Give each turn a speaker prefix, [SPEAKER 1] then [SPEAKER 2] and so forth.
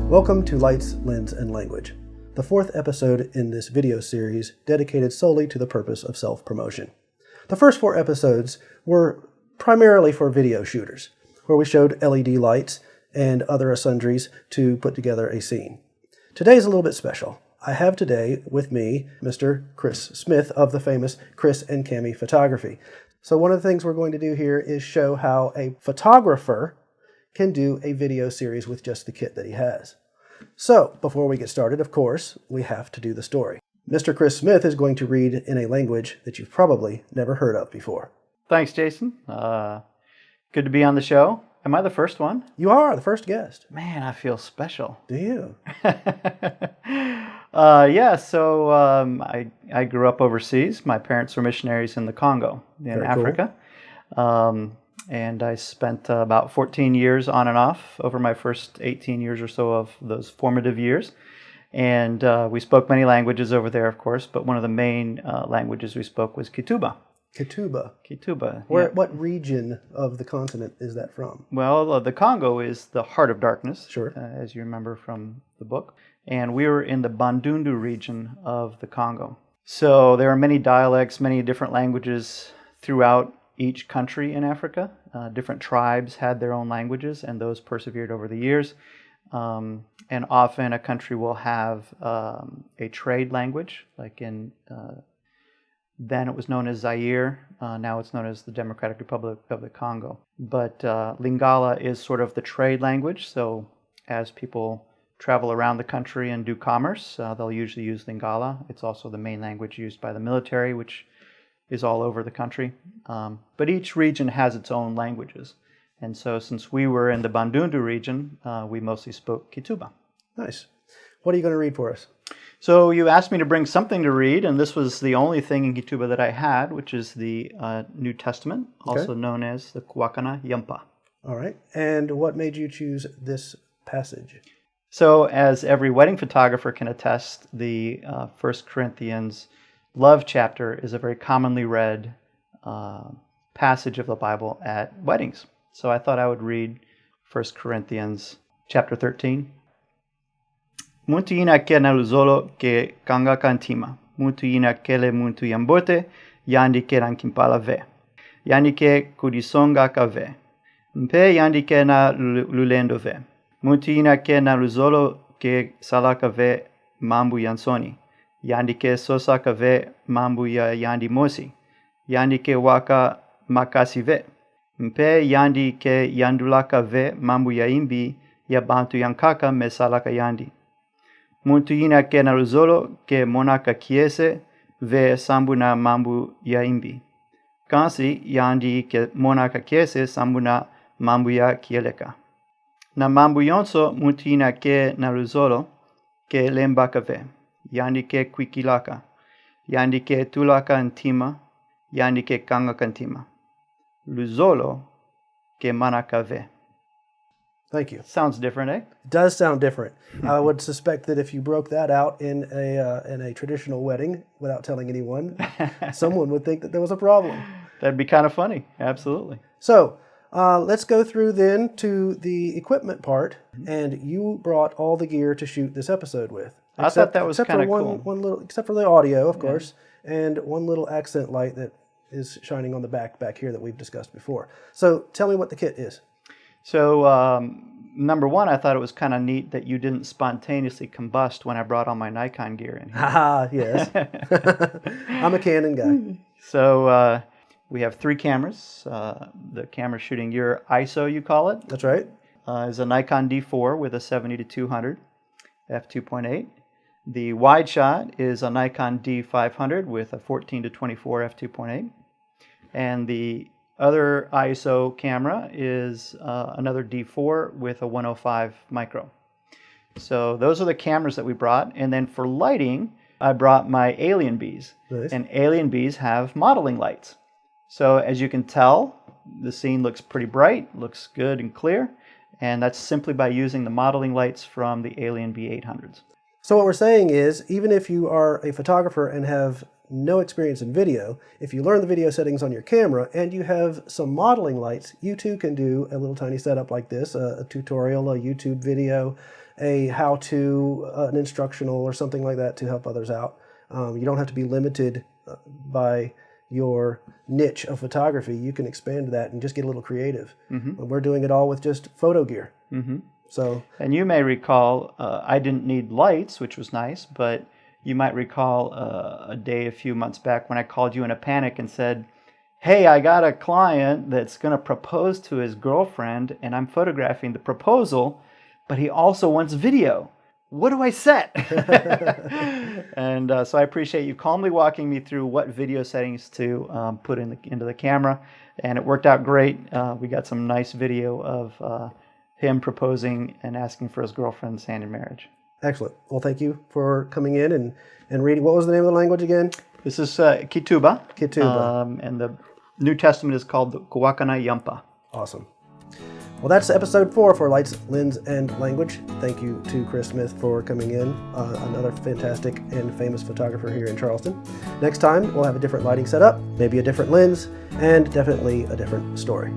[SPEAKER 1] Welcome to Lights, Lens, and Language, the fourth episode in this video series dedicated solely to the purpose of self-promotion. The first four episodes were primarily for video shooters, where we showed LED lights and other sundries to put together a scene. Today is a little bit special. I have today with me Mr. Chris Smith of the famous Chris and Cami Photography. So one of the things we're going to do here is show how a photographer can do a video series with just the kit that he has. So, before we get started, of course, we have to do the story. Mr. Chris Smith is going to read in a language that you've probably never heard of before.
[SPEAKER 2] Thanks, Jason. Good to be on the show. Am I the first one?
[SPEAKER 1] You are the first guest.
[SPEAKER 2] Man, I feel special.
[SPEAKER 1] Do you?
[SPEAKER 2] I grew up overseas. My parents were missionaries in the Congo, in Africa. Cool. And I spent about 14 years on and off over my first 18 years or so of those formative years. And we spoke many languages over there, of course, but one of the main languages we spoke was Kituba.
[SPEAKER 1] Kituba.
[SPEAKER 2] Kituba.
[SPEAKER 1] What region of the continent is that from?
[SPEAKER 2] Well, the Congo is the heart of darkness,
[SPEAKER 1] sure,
[SPEAKER 2] as you remember from the book. And we were in the Bandundu region of the Congo. So there are many dialects, many different languages throughout each country in Africa. Different tribes had their own languages, and those persevered over the years. And often a country will have a trade language, like in then it was known as Zaire. Now it's known as the Democratic Republic of the Congo. But Lingala is sort of the trade language. So as people travel around the country and do commerce, they'll usually use Lingala. It's also the main language used by the military, which is all over the country. But each region has its own languages. And so since we were in the Bandundu region, we mostly spoke Kituba.
[SPEAKER 1] Nice. What are you going to read for us?
[SPEAKER 2] So you asked me to bring something to read, and this was the only thing in Kituba that I had, which is the New Testament, also known as the Kuakana Yampa.
[SPEAKER 1] All right. And what made you choose this passage?
[SPEAKER 2] So as every wedding photographer can attest, the 1 Corinthians love chapter is a very commonly read passage of the Bible at weddings. So I thought I would read 1 Corinthians chapter 13. Muntu ina ke na luzolo ke kanga kantima. Muntu ina kele muntu yambote yandi ke rankimpala ve. Yandi ke kudisonga ka ve. Mpe yandi ke na lulendo ve. Muntu ina ke na luzolo ke salaka ve mambu yansoni. Yandi ke sosaka ve mambu ya yandi mosi. Yandi ke waka makasi ve. Mpe yandi ke yandulaka ve mambu ya imbi ya bantu yankaka me salaka yandi. Muntu ina ke na luzolo ke monaka kiese ve sambuna mambu ya imbi. Kansi yandi ke monaka kiese sambuna mambu ya kieleka. Na mambu yonso muntu ina ke na luzolo ke lembaka ve. Yandi ke kwikilaka. Yandi ke tulaka antima. Yandi ke kanga kantima. Luzolo ke manaka ve.
[SPEAKER 1] Thank you.
[SPEAKER 2] Sounds different, eh?
[SPEAKER 1] It does sound different. I would suspect that if you broke that out in a traditional wedding without telling anyone, someone would think that there was a problem.
[SPEAKER 2] That'd be kind of funny. Absolutely.
[SPEAKER 1] So let's go through then to the equipment part. And you brought all the gear to shoot this episode with.
[SPEAKER 2] I thought that was kind of cool.
[SPEAKER 1] Except for the audio, of course, and one little accent light that is shining on the back here that we've discussed before. So tell me what the kit is.
[SPEAKER 2] So number one, I thought it was kind of neat that you didn't spontaneously combust when I brought all my Nikon gear in here.
[SPEAKER 1] Yes. I'm a Canon guy.
[SPEAKER 2] So we have three cameras. The camera shooting your ISO, you call it.
[SPEAKER 1] That's right.
[SPEAKER 2] Is a Nikon D4 with a 70-200 f2.8. The wide shot is a Nikon D500 with a 14-24 f2.8. And the other ISO camera is another D4 with a 105 micro. So those are the cameras that we brought. And then for lighting, I brought my Alien Bees.
[SPEAKER 1] Nice.
[SPEAKER 2] And Alien Bees have modeling lights. So as you can tell, the scene looks pretty bright, looks good and clear. And that's simply by using the modeling lights from the Alien B800s.
[SPEAKER 1] So what we're saying is, even if you are a photographer and have no experience in video, if you learn the video settings on your camera and you have some modeling lights, you too can do a little tiny setup like this, a tutorial, a YouTube video, a how-to, an instructional or something like that to help others out. You don't have to be limited by your niche of photography. You can expand that and just get a little creative. We're doing it all with just photo gear. So,
[SPEAKER 2] and you may recall, I didn't need lights, which was nice, but you might recall a few months back when I called you in a panic and said, hey, I got a client that's going to propose to his girlfriend, and I'm photographing the proposal, but he also wants video. What do I set? And so I appreciate you calmly walking me through what video settings to put into the camera, and it worked out great. We got some nice video of him proposing and asking for his girlfriend's hand in marriage.
[SPEAKER 1] Excellent. Well, thank you for coming in and reading. What was the name of the language again?
[SPEAKER 2] This is Kituba.
[SPEAKER 1] Kituba.
[SPEAKER 2] And the New Testament is called the Kuwakana Yampa.
[SPEAKER 1] Awesome. Well, that's episode 4 for Lights, Lens, and Language. Thank you to Chris Smith for coming in, another fantastic and famous photographer here in Charleston. Next time, we'll have a different lighting setup, maybe a different lens, and definitely a different story.